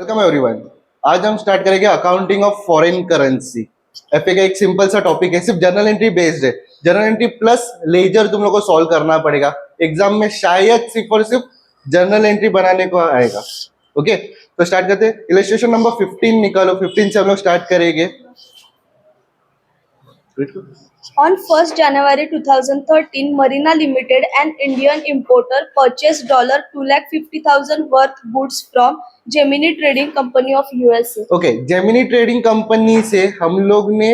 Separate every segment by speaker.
Speaker 1: Welcome everyone. आज हम start करेंगे accounting of foreign currency. FA का एक सिंपल सा टॉपिक है, सिर्फ जर्नल एंट्री बेस्ड है। जर्नल एंट्री प्लस लेजर तुम लोग को सॉल्व करना पड़ेगा। एग्जाम में शायद सिर्फ और सिर्फ जर्नल एंट्री बनाने को आएगा। ओके, तो स्टार्ट करते हैं। इलस्ट्रेशन नंबर 15 निकालो। 15 से हम लोग स्टार्ट करेंगे।
Speaker 2: On 1st January 2013, Marina Limited, an Indian importer, purchased $250,000 worth goods from Gemini Trading Company of USA.
Speaker 1: Okay, Gemini trading company से हम लोग ने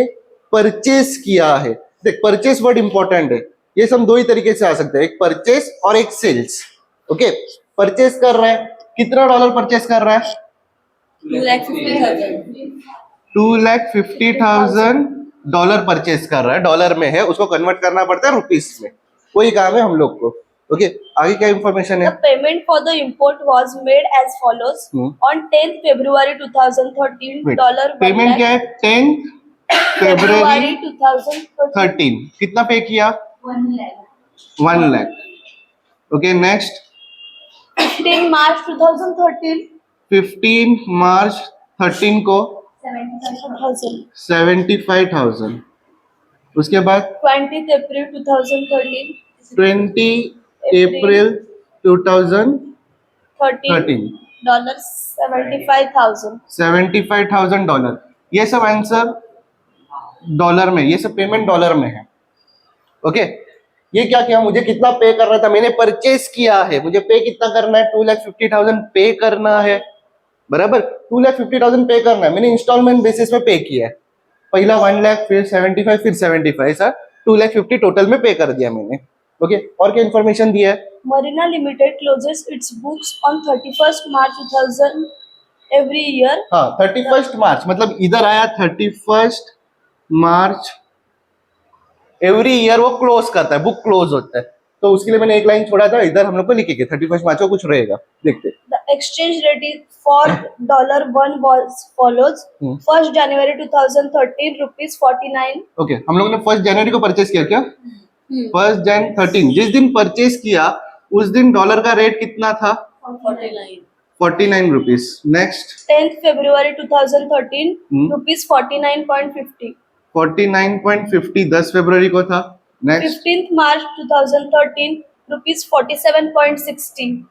Speaker 1: परचेस किया है। देख, परचेस वर्ड इंपॉर्टेंट है। ये सब दो ही तरीके से आ सकते हैं, एक परचेस और एक सेल्स। ओके, परचेस कर रहा है, कितना डॉलर परचेस कर रहा है? 2,50,000 डॉलर परचेस कर रहा है। डॉलर में है, उसको कन्वर्ट करना पड़ता है रुपीस में। वही काम है हम लोग को। ओके, आगे क्या इंफॉर्मेशन है?
Speaker 2: The payment for the import was made as follows. On 10th February 2013,
Speaker 1: payment क्या है? 10
Speaker 2: February
Speaker 1: फरवरी
Speaker 2: 2013,
Speaker 1: 13 कितना पे किया? 1 लाख। ओके, नेक्स्ट
Speaker 2: 15 March 2013,
Speaker 1: 15 मार्च 13 को 75,000। उसके बाद
Speaker 2: 20th April 2013,
Speaker 1: 20 अप्रैल 2013
Speaker 2: $75,000.
Speaker 1: 75,000 डॉलर। ये सब आंसर डॉलर में, ये सब पेमेंट डॉलर में है। ओके, ये क्या किया? मुझे कितना पे कर रहा था? मैंने परचेस किया है, मुझे पे कितना करना है? 2,50,000 पे करना है, बराबर। 2,50,000 पे करना है। मैंने इंस्टॉलमेंट बेसिस में पे किया है। पहला 1 लाख, फिर 75, फिर 75, ऐसा 2,50,000 टोटल में पे कर दिया मैंने। ओके, और क्या इन्फॉर्मेशन दिया है?
Speaker 2: Marina Limited closes its books on 31st March 2000 every year.
Speaker 1: हाँ, 31 मार्च मतलब इधर आया 31 मार्च। एवरी ईयर वो क्लोज करता है, बुक क्लोज होता है। तो उसके लिए मैंने एक लाइन छोड़ा था, इधर हम लोग को लिखेंगे 31 मार्च को कुछ रहेगा। देखते हैं।
Speaker 2: The exchange rate is for $1 was follows. 1st January 2013, rupees 49.
Speaker 1: Okay, हम लोगों ने 1 जनवरी को परचेस किया क्या? 1 जन 13 जिस दिन परचेस किया उस दिन डॉलर का रेट कितना था? 49 rupees. Next
Speaker 2: 10th February 2013, rupees 49.50.
Speaker 1: 49.50 10 फरवरी को था। Next
Speaker 2: 15th March 2013, rupees 47.60.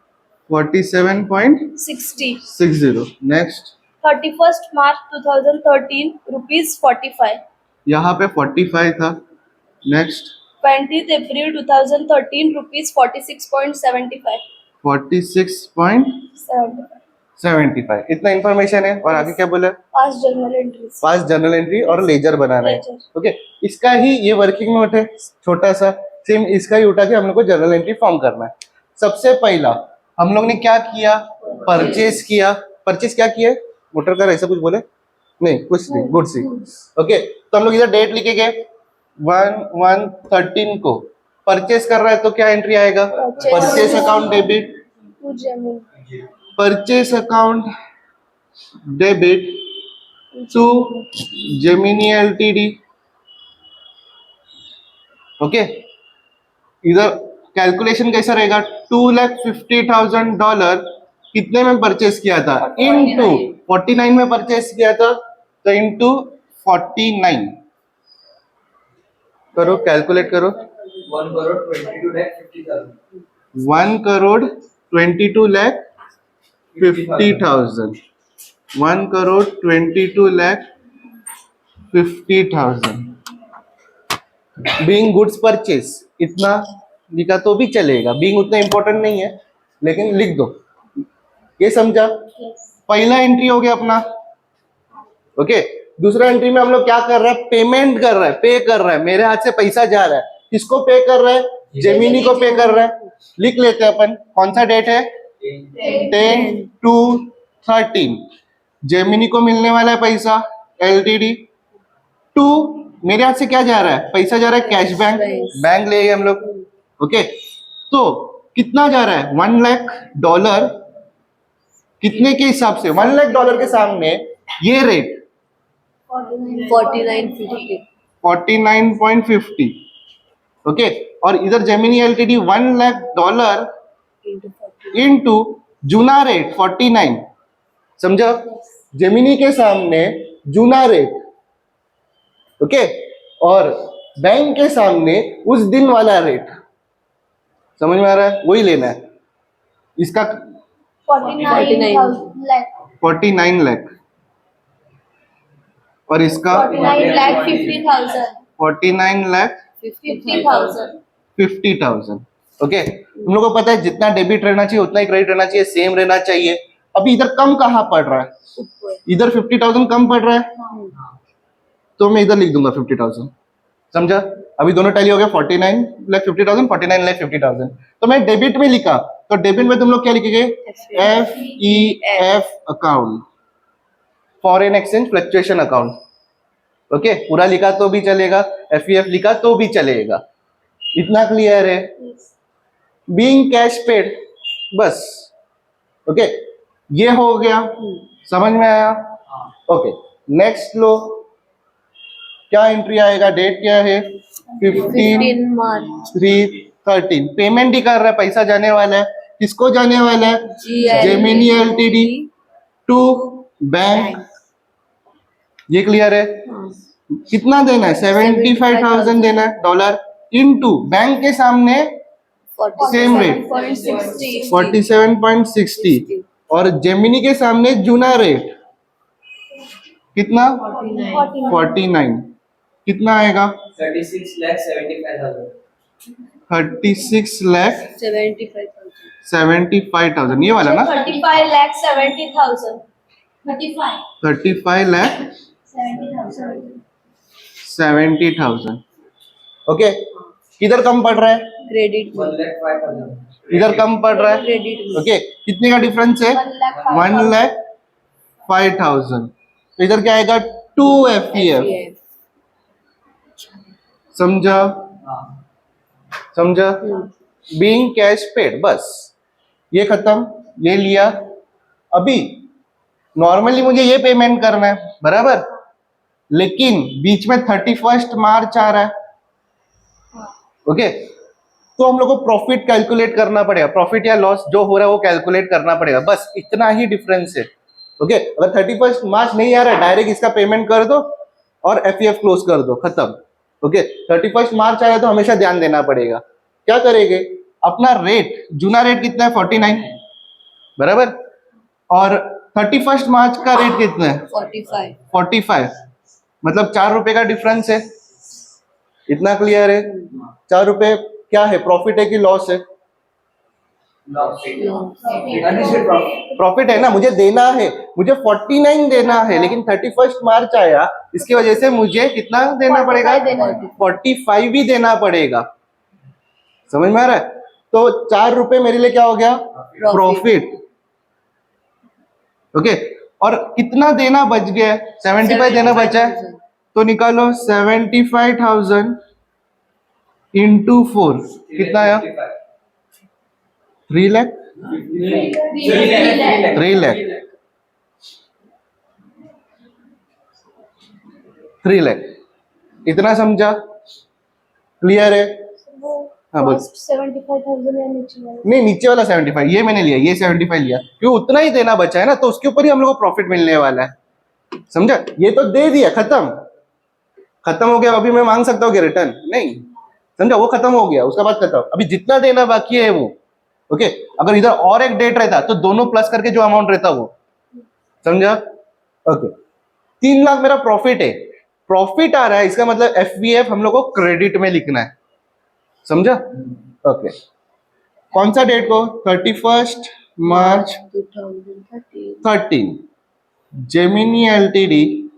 Speaker 1: 47.60।
Speaker 2: 60.
Speaker 1: Next
Speaker 2: 31st March 2013, rupees 45.
Speaker 1: यहाँ पे 45 था। Next
Speaker 2: 20th April 2013, rupees 46.75.
Speaker 1: 46.75। इतना इंफॉर्मेशन है। और आगे क्या बोला?
Speaker 2: Past journal entries.
Speaker 1: पास जर्नल एंट्री और लेजर बनाना है।
Speaker 2: Ledger.
Speaker 1: ओके, इसका ही ये वर्किंग नोट है, छोटा सा। सेम इसका ही उठा के हम लोग को जर्नल एंट्री फॉर्म करना है। सबसे पहला हम लोग ने क्या किया? परचेस किया। परचेस क्या किया? मोटर कार ऐसा कुछ बोले? नहीं, कुछ नहीं, गुड्स ही। ओके, तो हम लोग इधर डेट लिखेंगे 1/1/13 को परचेस कर रहा है, तो क्या एंट्री आएगा? Purchase account debit.
Speaker 2: To Gemini.
Speaker 1: Purchase account debit to Gemini LTD. Okay, इधर कैलकुलेशन कैसा रहेगा? 2,50,000 डॉलर कितने में परचेस किया था? इनटू 49 में परचेस किया था, तो इनटू 49 करो, कैलकुलेट करो। 1,22,50,000। 1,22,50,000 बीइंग गुड्स परचेस। इतना लिखा तो भी चलेगा, बीइंग उतना इंपॉर्टेंट नहीं है, लेकिन लिख दो। ये समझा? पहला एंट्री हो गया अपना। ओके, दूसरा एंट्री में हम लोग क्या कर रहे हैं? पेमेंट कर रहा है, पे कर रहा है। मेरे हाथ से पैसा जा रहा है, किसको पे कर रहा है? जेमिनी को पे कर रहा है। लिख लेते हैं अपन। कौन सा डेट है? 10/2/13। जेमिनी को मिलने वाला है पैसा एलटीडी टू। मेरे हाथ से क्या जा रहा है? पैसा जा रहा है कैश बैंक, बैंक ले गए हम लोग। ओके, तो कितना जा रहा है? 1 लाख डॉलर। कितने के हिसाब से? 1 लाख डॉलर के सामने ये रेट
Speaker 2: 49.50.
Speaker 1: 49.50। ओके, और इधर Gemini LTD 1 lakh dollar
Speaker 2: Into 40.
Speaker 1: Into जूना रेट 49 समझा? जेमिनी के सामने जूना रेट, ओके, और बैंक के सामने उस दिन वाला रेट, समझ में आ रहा है? वही लेना है। इसका
Speaker 2: 49 lakh
Speaker 1: 49 लाख और इसका
Speaker 2: 49 lakh 50,000
Speaker 1: 49 लाख
Speaker 2: 50,000
Speaker 1: 50,000। ओके, तुम लोगों को पता है जितना डेबिट रहना चाहिए उतना ही क्रेडिट रहना चाहिए, सेम रहना चाहिए। अभी इधर कम कहाँ पड़ रहा है? इधर 50,000 कम पड़ रहा है, तो मैं इधर लिख दूंगा 50,000। समझा? अभी दोनों टैली हो गया, 49 लाख 50,000, 49 लाख 50,000। तो मैं डेबिट में लिखा, तो डेबिट में तुम लोग क्या लिखेंगे? FEF account, foreign exchange fluctuation account. Okay, पूरा लिखा तो भी चलेगा, FEF लिखा तो भी चलेगा। इतना क्लियर है? बीइंग कैश पेड, बस। ओके, ये हो गया, समझ में आया? ओके, नेक्स्ट लो, क्या एंट्री आएगा? डेट क्या है?
Speaker 2: 15 March
Speaker 1: 15/3/13। पेमेंट ही कर रहा है, पैसा जाने वाला है, किसको जाने वाला है? Gemini LTD to bank. ये क्लियर है? कितना देना है? 75,000 देना है डॉलर, इनटू बैंक के सामने सेम रेट 47.60 और जेमिनी के सामने जूना रेट कितना? 49। कितना आएगा?
Speaker 3: 36 lakh 75,000.
Speaker 1: 36 लाख
Speaker 2: 75,000
Speaker 1: 75,000, ये वाला ना?
Speaker 2: 35 lakh 70,000
Speaker 1: 35 लाख 70,000। ओके, किधर कम पड़ रहा है?
Speaker 2: Credit
Speaker 3: 1 lakh 5,000.
Speaker 1: इधर कम पड़ रहा है।
Speaker 2: क्रेडिट
Speaker 1: ओके, कितने का डिफरेंस है? 1,05,000। तो इधर क्या आएगा? 2 FEF। समझा?
Speaker 3: हाँ.
Speaker 1: समझा? बीइंग कैश पेड, बस ये खत्म, ये लिया। अभी नॉर्मली मुझे ये पेमेंट करना है, बराबर, लेकिन बीच में 31 मार्च आ रहा है। ओके, तो हम लोग को प्रॉफिट कैलकुलेट करना पड़ेगा, प्रॉफिट या लॉस जो हो रहा है वो कैलकुलेट करना पड़ेगा, बस इतना ही डिफरेंस है। ओके, अगर 31 मार्च नहीं आ रहा है, डायरेक्ट इसका पेमेंट कर दो और FEF क्लोज कर दो, खत्म। ओके, 31 मार्च आया तो हमेशा ध्यान देना पड़ेगा। क्या करेंगे? अपना रेट, जूना रेट कितना है? 49, बराबर, और 31 मार्च का रेट कितना है? 45, मतलब 4 रुपए का डिफरेंस है। इतना क्लियर है? 4 रुपए क्या है? प्रॉफिट है कि लॉस है?
Speaker 3: Loss. Unlisted profit.
Speaker 1: प्रॉफिट है ना, मुझे देना है, मुझे 49 देना है, लेकिन 31 मार्च आया, इसकी वजह से मुझे कितना देना पड़ेगा? 45 भी देना पड़ेगा। समझ में आ रहा है? तो 4 रुपए मेरे लिए क्या हो गया? प्रॉफिट। ओके, और कितना देना बच गया? 75 देना बचा है, तो निकालो 75,000 इंटू 4, कितना आया? 3 लाख 3 लाख 3 लाख। इतना समझा? क्लियर है? हाँ बोल।
Speaker 2: 75,000 या नीचे वाला
Speaker 1: नहीं, नीचे वाला 75 ये मैंने लिया, ये 75 लिया, क्यों? उतना ही देना बचा है ना, तो उसके ऊपर ही हम लोग को प्रॉफिट मिलने वाला है। समझा? ये तो दे दिया, खत्म, खत्म हो गया। अभी मैं मांग सकता हूँ कि रिटर्न नहीं, समझा? वो खत्म हो गया, उसका बाद खत्म। अभी जितना देना बाकी है वो, ओके, अगर इधर और एक डेट रहता तो दोनों प्लस करके जो अमाउंट रहता वो, समझा? ओके, 3 लाख मेरा प्रॉफिट है, प्रॉफिट आ रहा है, इसका मतलब FVF हम लोग को क्रेडिट में लिखना है। समझा? ओके, कौन सा डेट को? 31 मार्च 2013, जेमिनी एलटीडी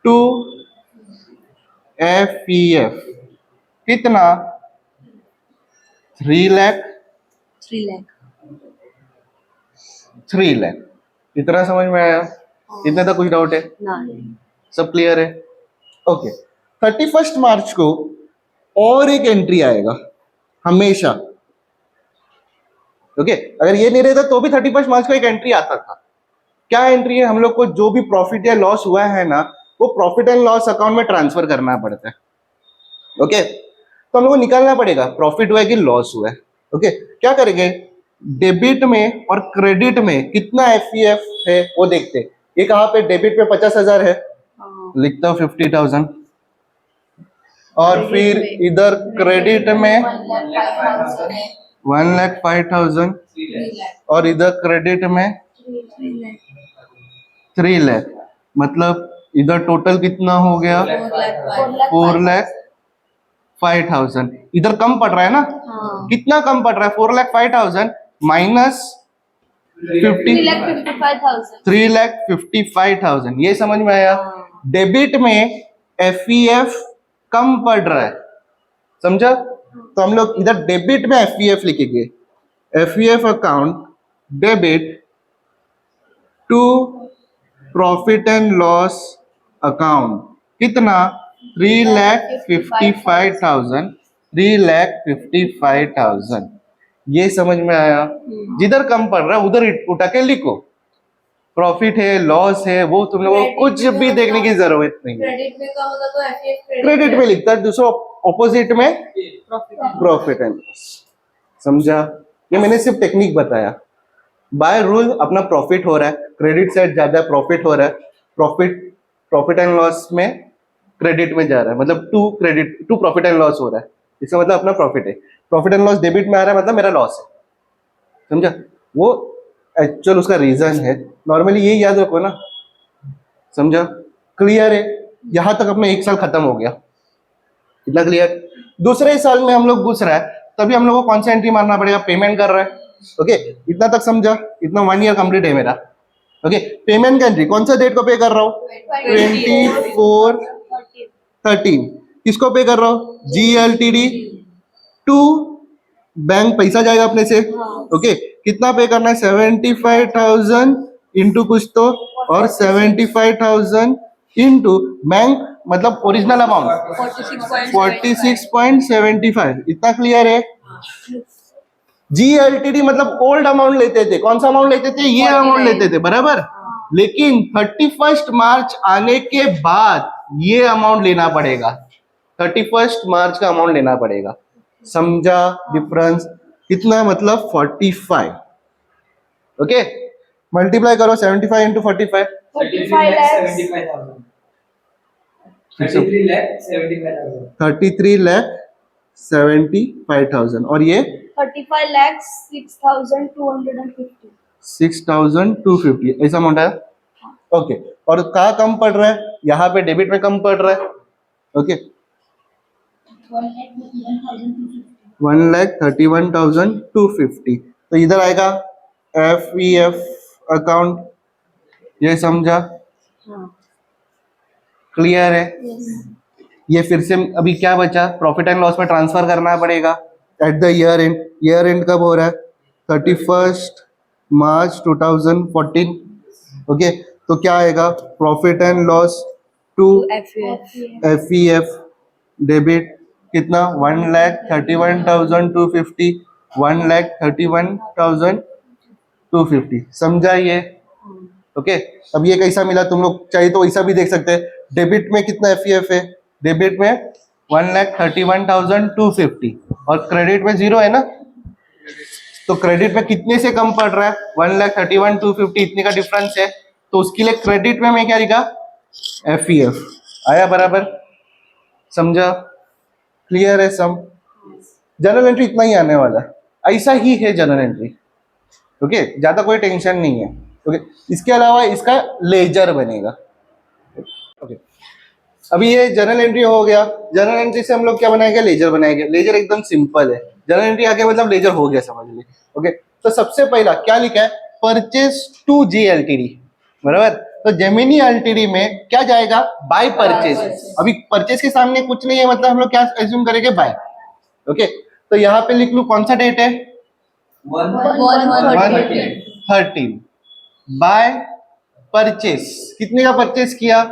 Speaker 1: टू FEF कितना? 3 लाख
Speaker 2: 3 lakh
Speaker 1: 3 लाख। इतना समझ में आया? इतने तक कुछ डाउट है? सब क्लियर है? ओके, 31 मार्च को और एक एंट्री आएगा हमेशा। ओके, अगर ये नहीं रहता तो भी 31 मार्च को एक एंट्री आता था। क्या एंट्री है? हम लोग को जो भी प्रॉफिट या लॉस हुआ है ना, वो प्रॉफिट एंड लॉस अकाउंट में ट्रांसफर करना पड़ता है। ओके, तो हम लोग को निकालना पड़ेगा प्रॉफिट हुआ है कि लॉस हुआ है। ओके, क्या करेंगे? डेबिट में और क्रेडिट में कितना एफईएफ है वो देखते हैं। ये कहाँ पे डेबिट पे 50,000 है, लिखता हूँ 50,000, और फिर इधर क्रेडिट में 1,05,000 और इधर क्रेडिट में 3 लाख, मतलब इधर टोटल कितना हो गया 4,05,000। इधर कम पड़ रहा है ना, कितना कम पड़ रहा है 4,05,000 माइनस 3,55,000, ये समझ में आया। डेबिट में एफईएफ कम पड़ रहा है, समझा। तो हम लोग इधर डेबिट में एफईएफ लिखेंगे, FEF account debit to profit and loss account, कितना 3,55,000, 3,55,000, ये समझ में आया। जिधर कम पड़ रहा है उधर उठा के लिखो, प्रॉफिट है लॉस है वो तुम लोगों को कुछ भी देखने की जरूरत नहीं है।
Speaker 2: क्रेडिट में कम होगा तो एफईएफ
Speaker 1: क्रेडिट में लिखता है, दूसरा ऑपोजिट में प्रॉफिट एंड लॉस, समझा। ये मैंने सिर्फ टेक्निक बताया। बाय रूल अपना प्रॉफिट हो रहा है, क्रेडिट साइड ज्यादा प्रॉफिट हो रहा है, प्रॉफिट एंड लॉस में क्रेडिट में जा रहा है, मतलब टू प्रॉफिट एंड लॉस हो रहा है, इसका मतलब अपना प्रॉफिट है। प्रॉफिट एंड लॉस डेबिट में आ रहा है मतलब मेरा लॉस है, समझा। वो एक्चुअल उसका रीजन है, नॉर्मली ये याद रखो ना, समझा। क्लियर है, यहां तक अपना 1 साल खत्म हो गया, इतना क्लियर। दूसरे साल में हम लोग घुस रहा है, तभी हम लोग को कौन सा एंट्री मारना पड़ेगा, पेमेंट कर रहा है, ओके। इतना तक समझा, इतना 1 ईयर कंप्लीट है मेरा, ओके। पेमेंट का एंट्री कौन सा डेट को पे कर रहा हूँ, 24/13। किसको पे कर रहा हूँ, GLTD टू बैंक, पैसा जाएगा अपने से, ओके। कितना पे करना है, 75,000 इंटू कुछ तो, और 75,000 इंटू बैंक मतलब ओरिजिनल अमाउंट 46.75, इतना क्लियर है। GLTD मतलब ओल्ड अमाउंट लेते थे, कौन सा अमाउंट लेते थे, ये अमाउंट लेते थे, बराबर। लेकिन 31 मार्च आने के बाद ये अमाउंट लेना पड़ेगा, 31 मार्च का अमाउंट लेना पड़ेगा, समझा डिफरेंस। कितना मतलब 45, ओके। मल्टीप्लाई करो 75 इंटू 45,
Speaker 3: 33,75,000.
Speaker 1: 33,75,000 और ये
Speaker 2: 35,06,250.
Speaker 1: 6,250, ऐसा अमाउंट है, ओके। और कहाँ कम पड़ रहा है, यहाँ पे डेबिट में कम पड़ रहा है, ओके। 1,31,250, तो इधर आएगा एफईएफ अकाउंट, ये समझा, क्लियर है। ये फिर से अभी क्या बचा, प्रॉफिट एंड लॉस में ट्रांसफर करना पड़ेगा at the year and. Year and कब हो रहा है, 31 मार्च 2014, ओके। तो क्या आएगा, profit and loss to FEF debit, कितना 1,31,250, 1,31,250, समझा ये, ओके। अब ये कैसा मिला, तुम लोग चाहे तो वैसा भी देख सकते हैं। डेबिट में कितना एफईएफ है, डेबिट में 1,31,250 और क्रेडिट में 0 है ना, तो क्रेडिट में कितने से कम पड़ रहा है, 1,31,250, इतने का डिफरेंस है, तो उसके लिए क्रेडिट में मैं क्या लिखा, एफईएफ आया, बराबर, समझा, क्लियर है सम। जनरल एंट्री इतना ही आने वाला है, ऐसा ही है जनरल एंट्री, ओके, ज्यादा कोई टेंशन नहीं है, ओके। इसके अलावा इसका लेजर बनेगा, ओके। अभी ये जनरल एंट्री हो गया, जनरल एंट्री से हम लोग क्या बनाएंगे, लेजर बनाएंगे। लेजर एकदम सिंपल है, जनरल एंट्री आके मतलब लेजर हो गया, समझ लीजिए, ओके। तो सबसे पहला क्या लिखा है, परचेज टू GLTD, बराबर। तो जेमिनी एलटीडी में क्या जाएगा, बाय परचेज। अभी परचेज के सामने कुछ नहीं है, मतलब हम लोग क्या एज्यूम करेंगे, बाय, ओके। तो यहाँ पे लिख लू कौन सा डेट है, 1/13, बाय परचेस, कितने का परचेस किया,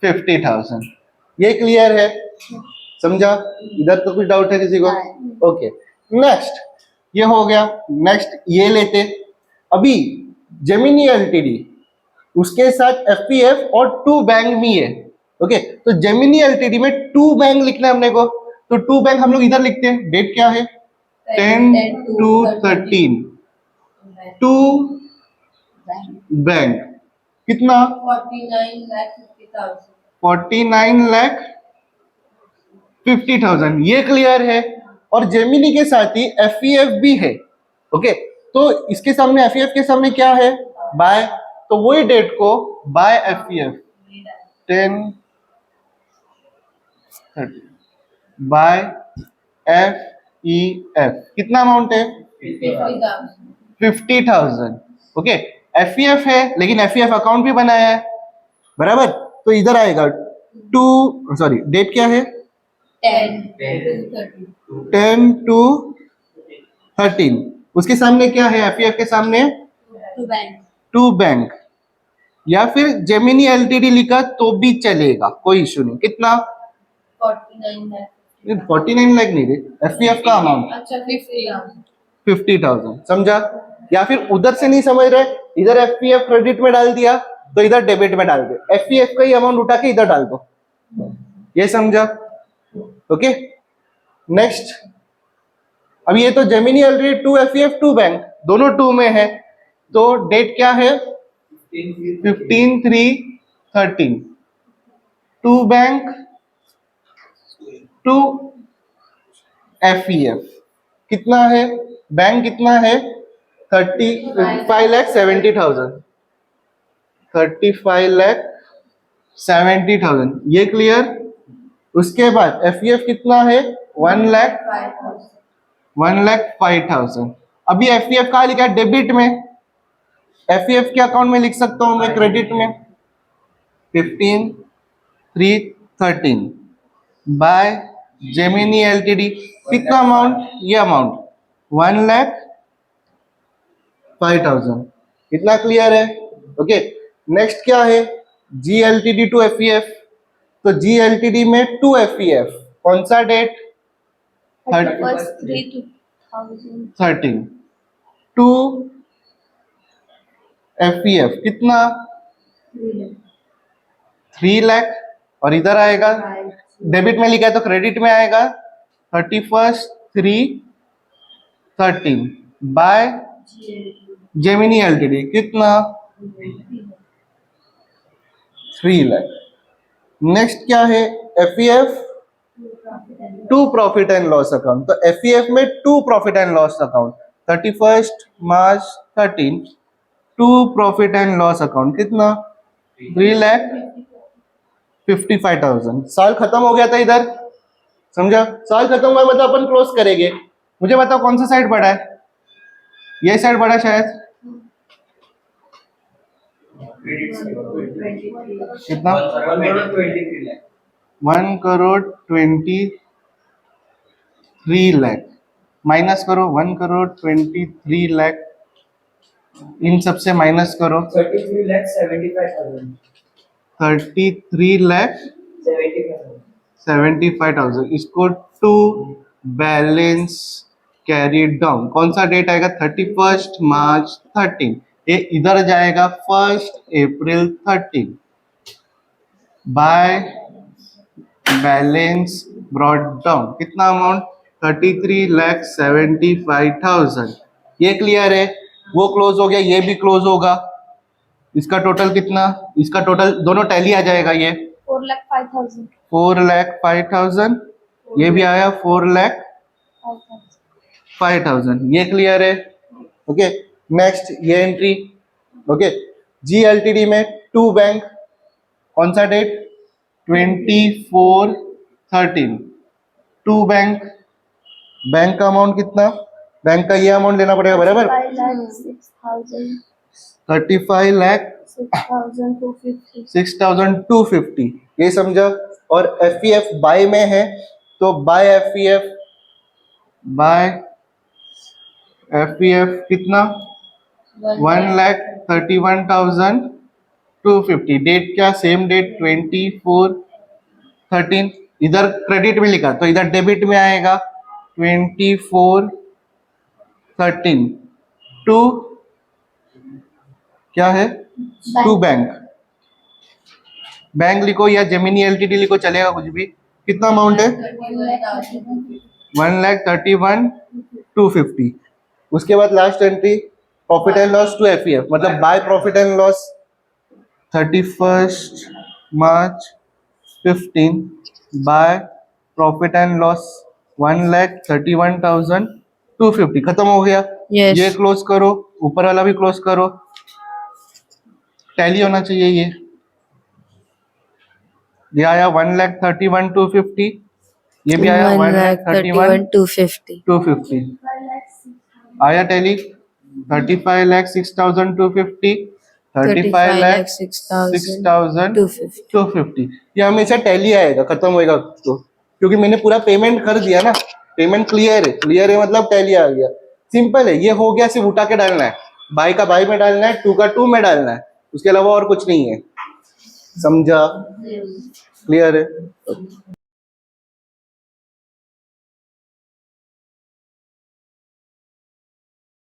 Speaker 1: 1,50,000, ये क्लियर है, समझा। इधर तो कुछ डाउट है किसी को, ओके। नेक्स्ट ये हो गया, नेक्स्ट ये लेते। अभी जेमिनी एलटीडी उसके साथ एफपीएफ और 2 बैंक भी है, ओके। तो जेमिनी एलटीडी में 2 बैंक लिखना है हमने को, तो टू बैंक हम लोग इधर लिखते हैं, डेट क्या है 10/2/13, टू बैंक कितना 49,50,000, ये क्लियर है। और जेमिनी के साथ ही एफईएफ भी है। ओके, तो इसके सामने एफईएफ के सामने क्या है बाय, तो वही डेट को बाय एफईएफ 10/30 बाय एफईएफ कितना अमाउंट है 50,000। ओके, एफईएफ है लेकिन एफईएफ अकाउंट भी बनाया है बराबर, तो इधर आएगा डेट क्या है 10/2/13, उसके सामने क्या है एफईएफ के सामने टू बैंक, या फिर जेमिनी एलटीडी लिखा तो भी चलेगा, कोई इशू नहीं। कितना 49 लाख नहीं, एफईएफ का अमाउंट 50,000, समझा। या फिर उधर से नहीं समझ रहे, इधर एफईएफ क्रेडिट में डाल दिया तो इधर डेबिट में डाल दो, एफईएफ का ही अमाउंट उठा के इधर डाल दो, ये समझा। ओके, नेक्स्ट, अब ये तो Gemini LTD to FEF to bank दोनों टू में है, तो डेट क्या है 15/3/13, टू बैंक टू एफईएफ कितना है, बैंक कितना है 35,70,000, 35,70,000, ये क्लियर। उसके बाद एफईएफ कितना है 1,05,000। अभी एफईएफ कहाँ लिखा है डेबिट में, एफईएफ के अकाउंट में लिख सकता हूं मैं क्रेडिट में 15/3/13 बाय जेमिनी एलटीडी, कितना अमाउंट, ये अमाउंट 1,05,000, इतना क्लियर है। ओके, नेक्स्ट क्या है जी एलटीडी टू एफईएफ, तो जी एलटीडी में टू एफईएफ कौन सा डेट 13 टू एफईएफ कितना 3 लाख, और इधर आएगा डेबिट में लिखा है तो क्रेडिट में आएगा 31/3/13 बाय जेमिनी एलटीडी कितना 3 लाख। नेक्स्ट क्या है FEF to profit and loss account, तो एफईएफ में to profit and loss account 31 मार्च 13 to profit and loss account कितना 3,55,000। साल खत्म हो गया था इधर, समझा, साल खत्म हुआ मतलब अपन क्लोज करेंगे। मुझे बताओ कौन सा साइड बढ़ा है, ये साइड बढ़ा शायद, कितना 1,23,00,000 लाख, माइनस करो 1,23,00,000, इन सबसे माइनस करो 33,75,000, इसको टू बैलेंस कैरी डाउन, कौन सा डेट आएगा 31 मार्च 13, ये इधर जाएगा 1 अप्रैल 13 बाय बैलेंस ब्रॉट डाउन, कितना अमाउंट 33,75,000, ये क्लियर है। वो क्लोज हो गया, ये भी क्लोज होगा, इसका टोटल कितना, इसका टोटल दोनों टैली आ जाएगा, ये 4,05,000, ये भी आया 4,05,000, ये क्लियर है। ओके, नेक्स्ट ये एंट्री। ओके, जी एलटीडी में टू बैंक कौन सा डेट 24/13 टू बैंक, बैंक का अमाउंट कितना, बैंक का ये अमाउंट लेना पड़ेगा बराबर 35,06,250, ये समझा। और एफईएफ बाय में है तो बाय एफईएफ कितना 1,31,250, डेट क्या सेम डेट 24/13, इधर क्रेडिट में लिखा तो इधर डेबिट में आएगा 24/13 टू क्या है टू बैंक, बैंक लिखो या जेमिनी एलटीडी लिखो चलेगा कुछ भी, कितना अमाउंट है 1,31,250। उसके बाद last entry profit and loss to FEF, मतलब बाय प्रॉफिट एंड लॉस 31 मार्च 15 बाय प्रॉफिट एंड लॉस 1,31,250। खत्म हो गया।
Speaker 4: Yes.
Speaker 1: ये क्लोज करो, ऊपर वाला भी क्लोज करो, टैली होना चाहिए। ये आया 1,31,250, ये भी आया
Speaker 4: 1,31,250.
Speaker 1: 1,31,250। आया टैली 35,06,250, 35,06,250। ये हमेशा टैली आएगा, खत्म होएगा तो, क्योंकि मैंने पूरा पेमेंट कर दिया ना, पेमेंट क्लियर है मतलब टैली आ गया। सिंपल है, ये हो गया, सिर्फ उठा के डालना है, बाई का बाई में डालना है, टू का टू में डालना है, उसके अलावा और कुछ नहीं है। समझा? क्लियर है?